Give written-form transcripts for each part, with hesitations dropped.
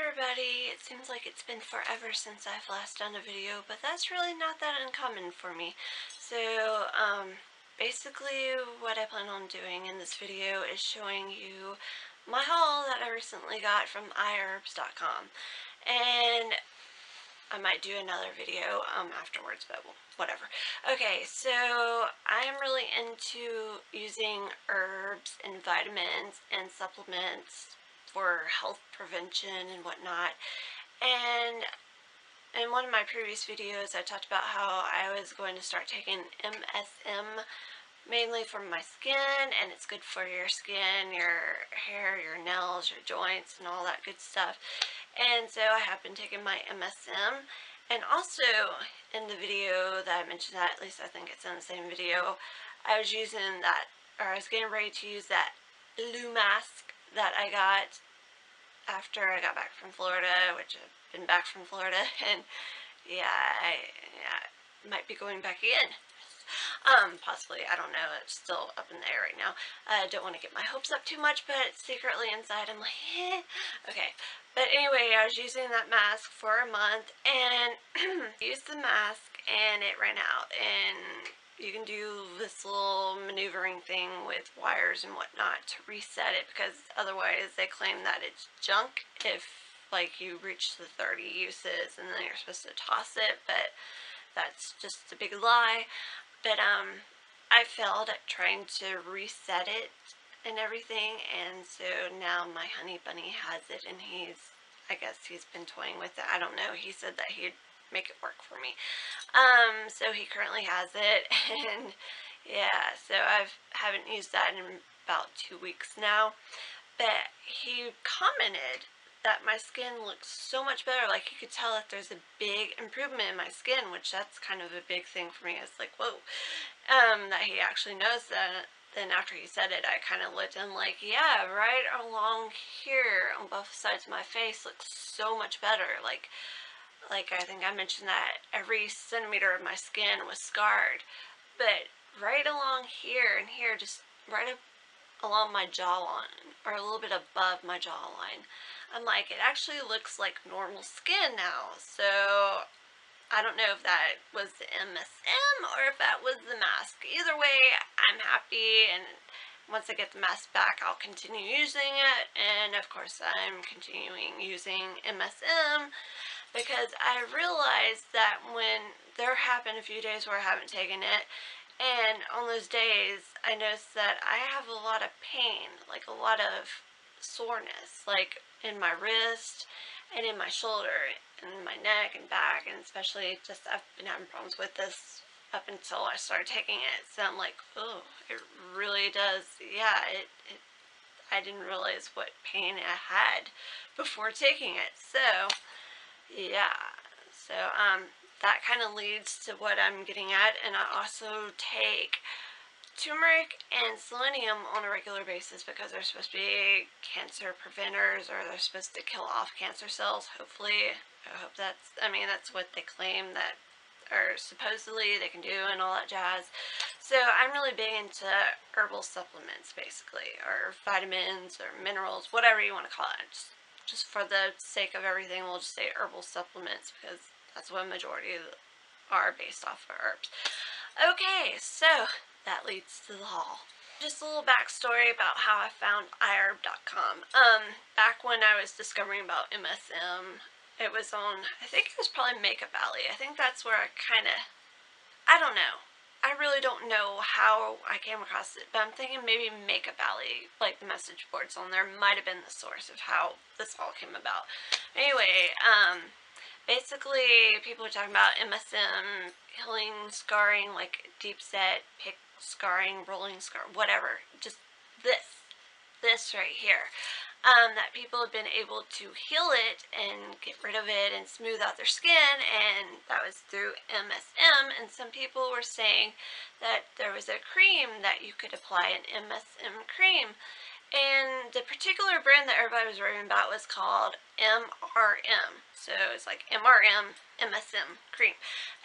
everybody! It seems like it's been forever since I've last done a video, but that's really not that uncommon for me. So, basically what I plan on doing in this video is showing you my haul that I recently got from iHerbs.com. And I might do another video afterwards, but whatever. Okay, so I am really into using herbs and vitamins and supplements for health prevention and whatnot. And in one of my previous videos, I talked about how I was going to start taking MSM mainly for my skin, and it's good for your skin, your hair, your nails, your joints, and all that good stuff. And so I have been taking my MSM, and also in the video that I mentioned that, at least I think it's in the same video, I was using that, or I was getting ready to use that blue mask that I got after I got back from Florida, which I've been back from Florida, and yeah, I might be going back again. Possibly, I don't know, it's still up in the air right now. I don't want to get my hopes up too much, but secretly inside I'm like, eh. Okay, but anyway, I was using that mask for a month, and used the mask, and it ran out, and you can do this little maneuvering thing with wires and whatnot to reset it, because otherwise they claim that it's junk if, like, you reach the 30 uses, and then you're supposed to toss it, but that's just a big lie. But I failed at trying to reset it and everything, and so now my honey bunny has it, and I guess he's been toying with it. I don't know. He said that he'd make it work for me. So he currently has it, and yeah, so I haven't used that in about 2 weeks now. But he commented that my skin looks so much better. Like, you could tell that there's a big improvement in my skin, which that's kind of a big thing for me. It's like, whoa, that he actually knows that. Then after he said it, I kind of looked and like, yeah, right along here on both sides of my face looks so much better. Like I think I mentioned that every centimeter of my skin was scarred, but right along here and here, just right up along my jawline, or a little bit above my jawline, I'm like, it actually looks like normal skin now. So I don't know if that was the MSM or if that was the mask. Either way, I'm happy, and once I get the mask back, I'll continue using it. And of course, I'm continuing using MSM because I realized that when there have been a few days where I haven't taken it, and on those days, I noticed that I have a lot of pain, like a lot of soreness, like in my wrist and in my shoulder and my neck and back, and especially just I've been having problems with this up until I started taking it. So I'm like, oh, it really does. Yeah, I didn't realize what pain I had before taking it. So yeah, so that kind of leads to what I'm getting at. And I also take turmeric and selenium on a regular basis because they're supposed to be cancer preventers, or they're supposed to kill off cancer cells, hopefully. I hope that's, I mean, that's what they claim that, or supposedly they can do, and all that jazz. So I'm really big into herbal supplements, basically, or vitamins or minerals, whatever you want to call it. Just for the sake of everything, we'll just say herbal supplements, because that's what a majority are based off of herbs. Okay, so that leads to the haul. Just a little backstory about how I found iHerb.com. Back when I was discovering about MSM, it was on, I think it was probably Makeup Alley. I think that's where I I don't know. I really don't know how I came across it, but I'm thinking maybe Makeup Alley, like the message boards on there, might have been the source of how this all came about. Anyway, basically, people are talking about MSM, healing scarring, like deep set, pick scarring, rolling scar, whatever. Just this right here. That people have been able to heal it and get rid of it and smooth out their skin, and that was through MSM. And some people were saying that there was a cream that you could apply, an MSM cream. And the particular brand that everybody was raving about was called MRM. So it's like MRM, MSM cream.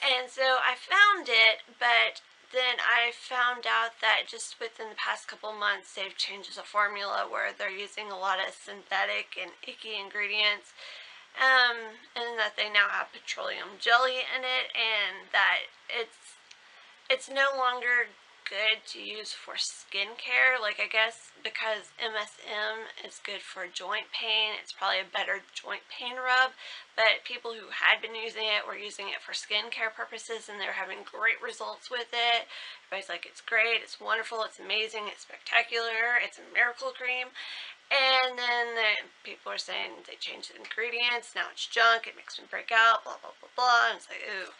And so I found it, but then I found out that just within the past couple months, they've changed the formula where they're using a lot of synthetic and icky ingredients. and that they now have petroleum jelly in it, and that it's no longer good to use for skincare. Like, I guess because MSM is good for joint pain, it's probably a better joint pain rub, but people who had been using it were using it for skincare purposes, and they're having great results with it. Everybody's like, it's great, it's wonderful, it's amazing, it's spectacular, it's a miracle cream. And then people are saying they changed the ingredients, now it's junk, it makes me break out, blah blah blah blah, and it's like, ooh.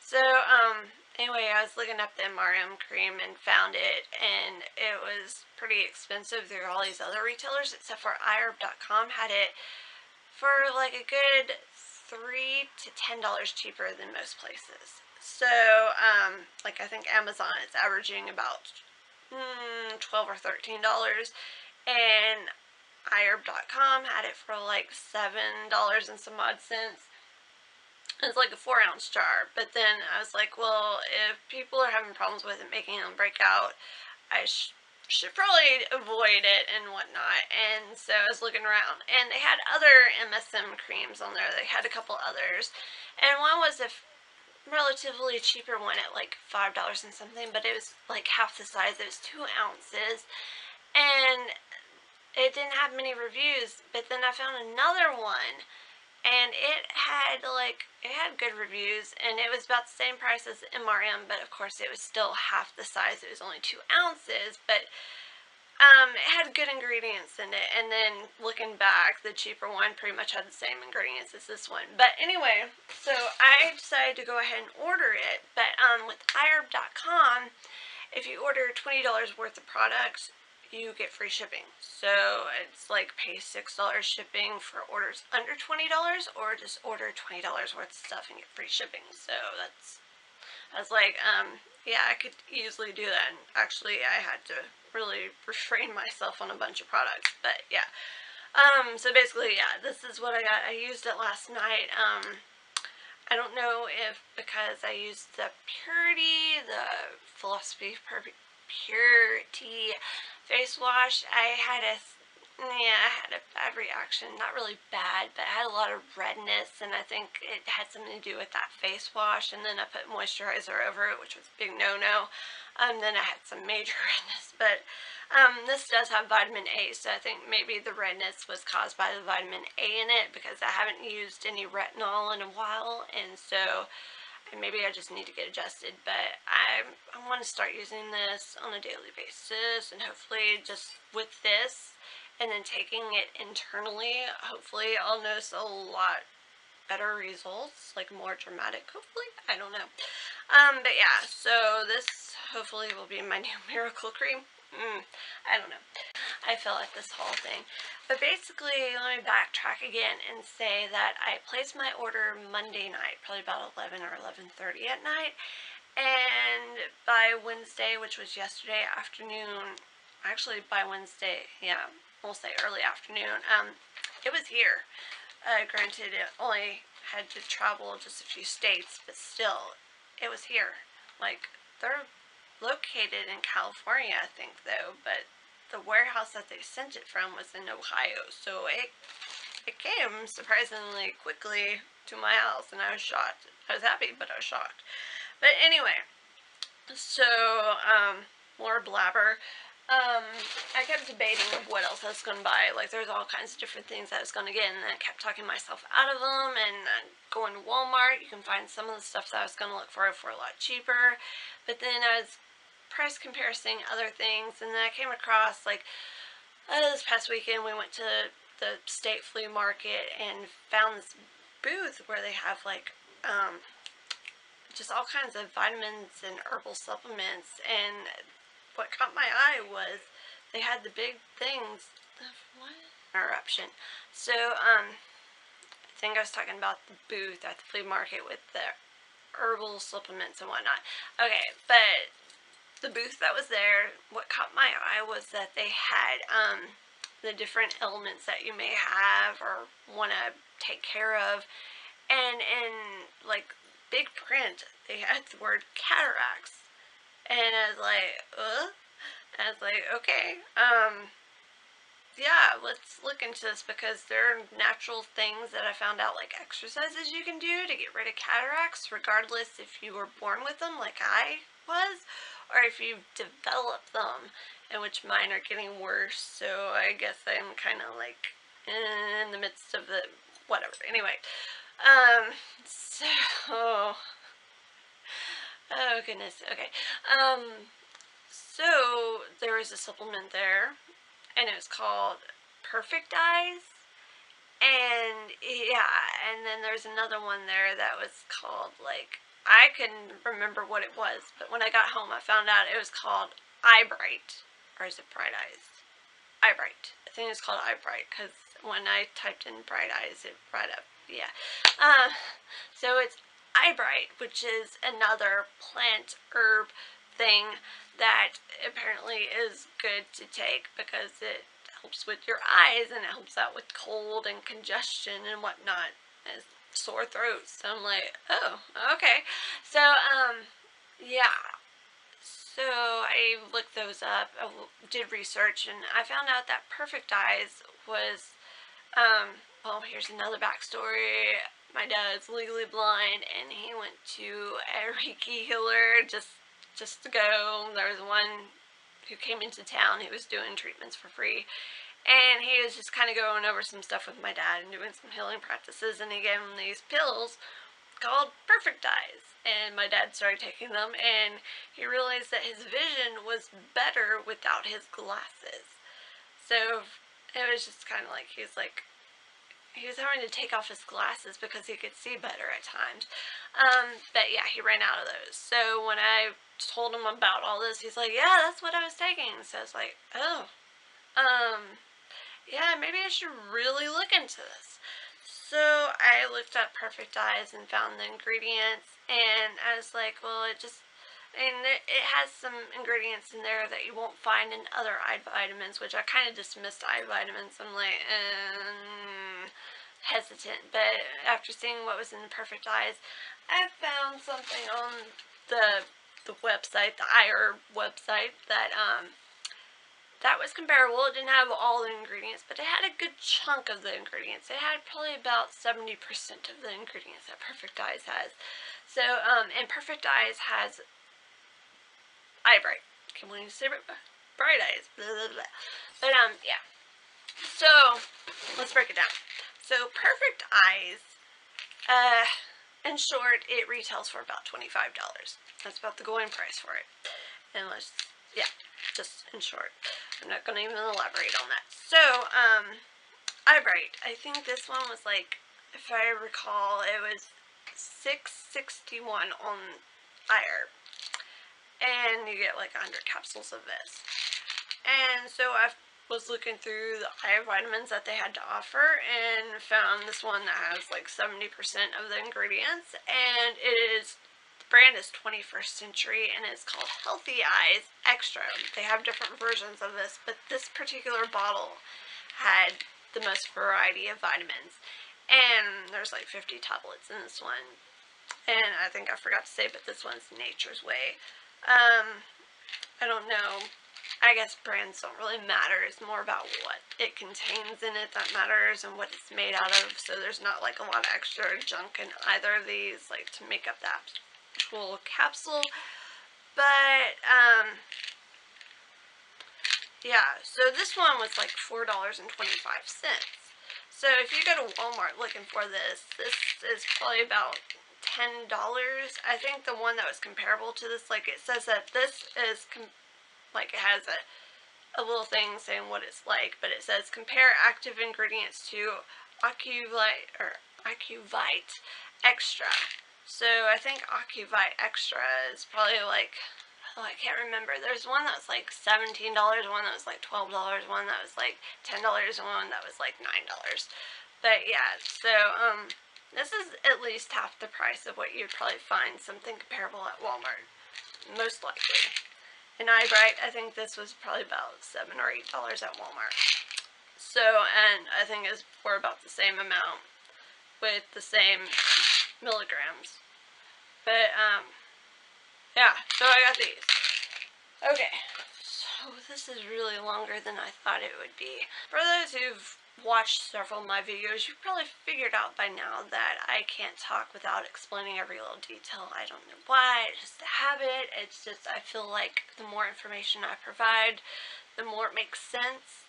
So anyway, I was looking up the MRM cream and found it, and it was pretty expensive through all these other retailers, except for iHerb.com had it for like a good $3 to $10 cheaper than most places. So like, I think Amazon is averaging about $12 or $13, and iHerb.com had it for like $7 and some odd cents. It's like a 4-ounce jar. But then I was like, well, if people are having problems with it making them break out, I should probably avoid it and whatnot. And so I was looking around, and they had other MSM creams on there. They had a couple others, and one was a relatively cheaper one at like $5 and something, but it was like half the size. It was 2 ounces, and it didn't have many reviews. But then I found another one, and it had good reviews, and it was about the same price as MRM, but of course it was still half the size. It was only 2 ounces, but it had good ingredients in it. And then looking back, the cheaper one pretty much had the same ingredients as this one. But anyway, so I decided to go ahead and order it. But with iHerb.com, if you order $20 worth of products, you get free shipping. So it's like pay $6 shipping for orders under $20, or just order $20 worth of stuff and get free shipping. So I was like, yeah, I could easily do that. And actually, I had to really refrain myself on a bunch of products. But yeah, so basically, yeah, this is what I got. I used it last night. I don't know if because I used the Philosophy Purity face wash, I had a bad reaction. Not really bad, but I had a lot of redness, and I think it had something to do with that face wash. And then I put moisturizer over it, which was a big no-no. Then I had some major redness, but this does have vitamin A, so I think maybe the redness was caused by the vitamin A in it, because I haven't used any retinol in a while, and so maybe I just need to get adjusted. But I want to start using this on a daily basis, and hopefully just with this and then taking it internally, hopefully I'll notice a lot better results, like more dramatic, hopefully. I don't know. But yeah, so this hopefully will be my new miracle cream. I don't know. I feel like this whole thing. But basically, let me backtrack again and say that I placed my order Monday night, probably about 11 or 11:30 at night. And by Wednesday, which was yesterday afternoon, actually by Wednesday, yeah, we'll say early afternoon, it was here. Granted, it only had to travel just a few states, but still, it was here. Like, they're located in California, I think, though, but the warehouse that they sent it from was in Ohio, so it came surprisingly quickly to my house, and I was shocked. I was happy, but I was shocked. But anyway, so more blabber. I kept debating what else I was going to buy. Like, there's all kinds of different things I was going to get, and I kept talking myself out of them. And going to Walmart, you can find some of the stuff that I was going to look for a lot cheaper. But then I was price comparison other things, and then I came across, like, this past weekend we went to the state flea market and found this booth where they have like just all kinds of vitamins and herbal supplements. And what caught my eye was they had the big things. What? Interruption. So I think I was talking about the booth at the flea market with the herbal supplements and whatnot. Okay, but the booth that was there, what caught my eye was that they had the different ailments that you may have or want to take care of, and in like big print they had the word cataracts, and I was like, and I was like, okay, yeah, let's look into this because there are natural things that I found out, like exercises you can do to get rid of cataracts, regardless if you were born with them like I was, or if you've developed them, in which mine are getting worse, so I guess I'm kind of like in the midst of the whatever. Anyway, so, oh goodness, okay, so there was a supplement there, and it was called Perfect Eyes, and yeah, and then there's another one there that was called, like, I couldn't remember what it was, but when I got home I found out it was called Eyebright, or is it Bright Eyes? Eyebright. I think it's called Eyebright, because when I typed in Bright Eyes it brought up, yeah. So it's Eyebright, which is another plant herb thing that apparently is good to take because it helps with your eyes and it helps out with cold and congestion and whatnot, and sore throats. So I'm like, oh, okay. So yeah, so I looked those up, I did research, and I found out that Perfect Eyes was well, here's another backstory. My dad's legally blind, and he went to a Reiki healer just to go. There was one who came into town who was doing treatments for free, and he was just kind of going over some stuff with my dad and doing some healing practices, and he gave him these pills called Perfect Eyes, and my dad started taking them, and he realized that his vision was better without his glasses. So it was just kind of like, he was having to take off his glasses because he could see better at times. But yeah, he ran out of those. So when I told him about all this, he's like, yeah, that's what I was taking. So I was like, oh, yeah, maybe I should really look into this. So I looked up Perfect Eyes and found the ingredients, and I was like, well, and it has some ingredients in there that you won't find in other eye vitamins, which I kind of dismissed eye vitamins. I'm like, hesitant. But after seeing what was in Perfect Eyes, I found something on the website, the iHerb website, that was comparable. It didn't have all the ingredients, but it had a good chunk of the ingredients. It had probably about 70% of the ingredients that Perfect Eyes has. So, and Perfect Eyes has Eyebright. Keep wanting to say Bright Eyes. Blah, blah, blah. But, yeah. So, let's break it down. So, Perfect Eyes, in short, it retails for about $25. That's about the going price for it. And yeah, just in short. I'm not going to even elaborate on that. So, Eyebright, I think this one was like, if I recall, it was $6.61 on iHerb. And you get like 100 capsules of this. And so I was looking through the eye vitamins that they had to offer and found this one that has like 70% of the ingredients, and the brand is 21st Century, and it's called Healthy Eyes Extra. They have different versions of this, but this particular bottle had the most variety of vitamins, and there's like 50 tablets in this one. And I think I forgot to say, but this one's Nature's Way. I don't know. I guess brands don't really matter. It's more about what it contains in it that matters and what it's made out of. So there's not like a lot of extra junk in either of these, like to make up that actual capsule. But, yeah. So this one was like $4.25. So if you go to Walmart looking for this is probably about $10. I think the one that was comparable to this, like it says that this is like it has a little thing saying what it's like, but it says compare active ingredients to Ocuvite Extra. So I think Ocuvite Extra is probably like, oh, I can't remember. There's one that was like $17, one that was like $12, one that was like $10, and one that was like $9. But yeah, so this is at least half the price of what you'd probably find something comparable at Walmart, most likely. In Eyebright, I think this was probably about $7 or $8 at Walmart. So, and I think it's for about the same amount with the same milligrams. But, yeah, so I got these. Okay, Oh, this is really longer than I thought it would be. For those who've watched several of my videos, you've probably figured out by now that I can't talk without explaining every little detail. I don't know why, it's just a habit. It's just, I feel like the more information I provide, the more it makes sense.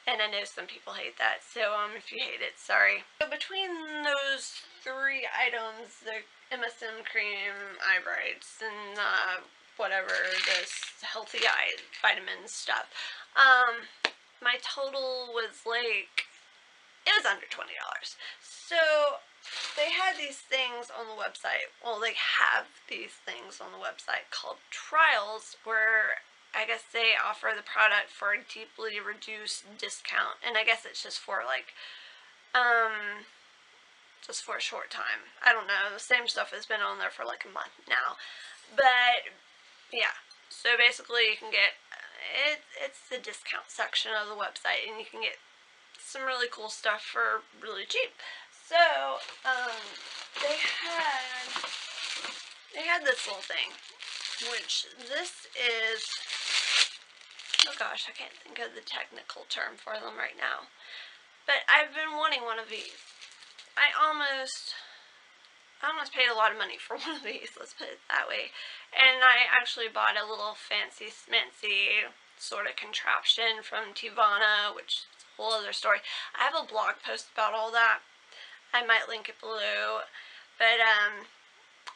And I know some people hate that, so if you hate it, sorry. So between those three items, the MSM cream, Eyebrights, and whatever, this healthy eye vitamin stuff, my total was like, it was under $20. So they had these things on the website. Well, they have these things on the website called trials, where I guess they offer the product for a deeply reduced discount, and I guess it's just for like, just for a short time. I don't know, the same stuff has been on there for like a month now, but yeah, so basically you can get, it's the discount section of the website, and you can get some really cool stuff for really cheap. So, they had this little thing, which this is, oh gosh, I can't think of the technical term for them right now, but I've been wanting one of these. I almost paid a lot of money for one of these, let's put it that way, and I actually bought a little fancy smancy sort of contraption from Tivana, which is a whole other story. I have a blog post about all that. I might link it below, but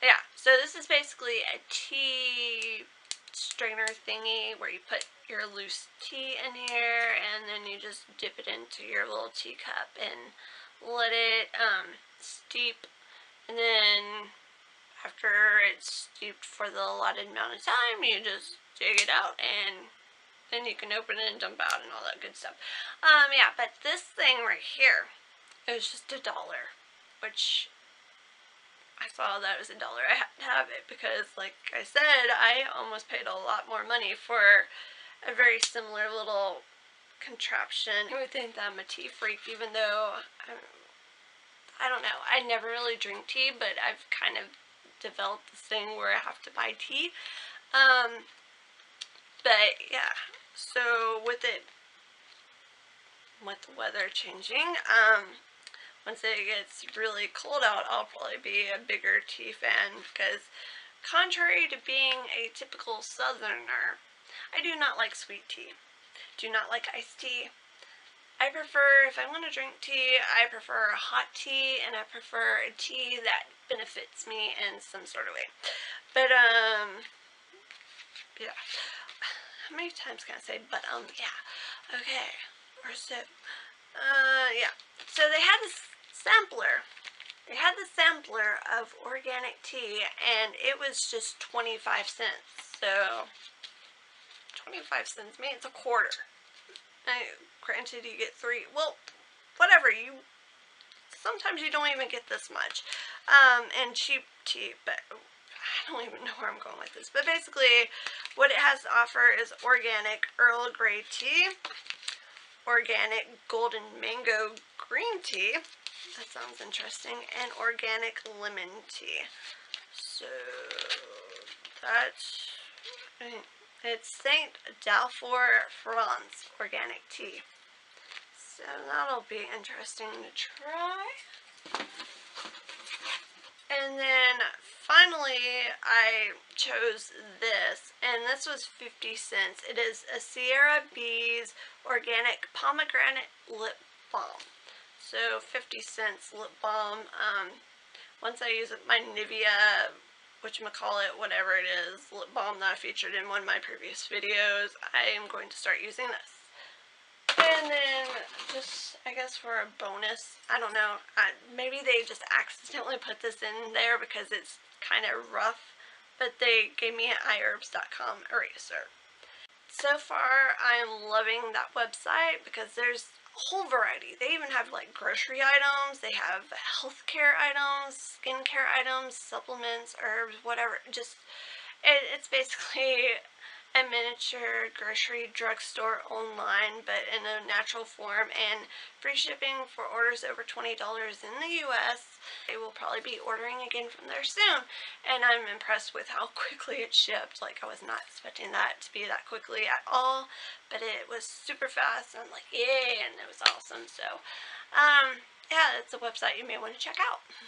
yeah, so this is basically a tea strainer thingy where you put your loose tea in here, and then you just dip it into your little teacup and let it steep, and then after it's steeped for the allotted amount of time, you just dig it out, and then you can open it and dump out and all that good stuff. Yeah, but this thing right here, it was just $1, which I saw that it was $1. I had to have it because, like I said, I almost paid a lot more money for a very similar little contraption. I would think that I'm a tea freak, even though, I don't know, I never really drink tea, but I've kind of developed this thing where I have to buy tea. But yeah, so with the weather changing, once it gets really cold out, I'll probably be a bigger tea fan, because contrary to being a typical southerner, I do not like sweet tea, do not like iced tea. I prefer, if I want to drink tea, I prefer a hot tea, and I prefer a tea that benefits me in some sort of way. But yeah, how many times can I say but yeah, okay, or so, yeah, so they had this sampler. They had the sampler of organic tea, and it was just 25 cents. So 25 cents means a quarter. Granted, you get 3. Well, whatever. Sometimes you don't even get this much. And cheap tea, but I don't even know where I'm going with this. But basically, what it has to offer is organic Earl Grey tea, organic golden mango green tea. That sounds interesting. And organic lemon tea. So that's, it's St. Dalfour, France organic tea. So that'll be interesting to try. And then finally I chose this, and this was 50 cents. It is a Sierra Bees organic pomegranate lip balm. So 50 cents lip balm. Once I use my Nivea, whatchamacallit, whatever it is, lip balm that I featured in one of my previous videos, I am going to start using this. And then, just, I guess for a bonus, I don't know, maybe they just accidentally put this in there because it's kind of rough, but they gave me an iHerbs.com eraser. So far, I am loving that website because there's a whole variety. They even have like grocery items, they have healthcare items, skincare items, supplements, herbs, whatever. Just, it's basically a miniature grocery drugstore online, but in a natural form, and free shipping for orders over $20 in the US. I will probably be ordering again from there soon, and I'm impressed with how quickly it shipped. Like, I was not expecting that to be that quickly at all, but it was super fast. I'm like, yay, and it was awesome. So, yeah, it's a website you may want to check out.